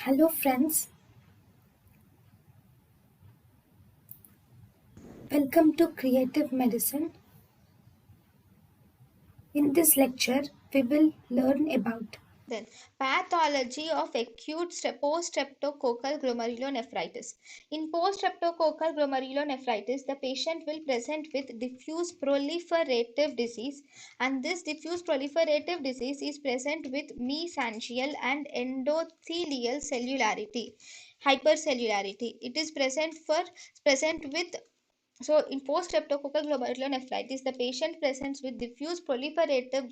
Hello friends, welcome to Creative Medicine. In this lecture, we will learn about Then, pathology of acute post-streptococcal glomerulonephritis. In post-streptococcal glomerulonephritis, the patient will present with diffuse proliferative disease, and this diffuse proliferative disease is present with mesangial and endothelial cellularity, hypercellularity. It is present with in post-streptococcal glomerulonephritis, the patient presents with diffuse proliferative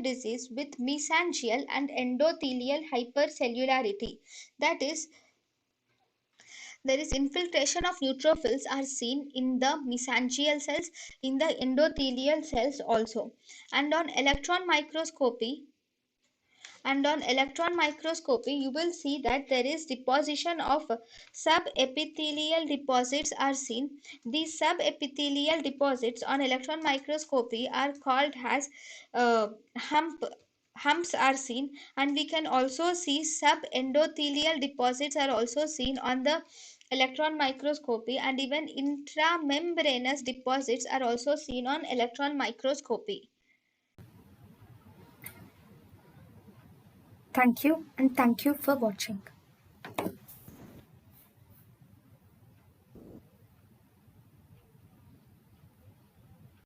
disease with mesangial and endothelial hypercellularity. That is, there is infiltration of neutrophils are seen in the mesangial cells, in the endothelial cells also. And on electron microscopy, you will see that there is deposition of subepithelial deposits are seen. These subepithelial deposits on electron microscopy are called as uh, humps are seen, and we can also see subendothelial deposits are also seen on the electron microscopy, and even intramembranous deposits are also seen on electron microscopy. thank you and thank you for watching.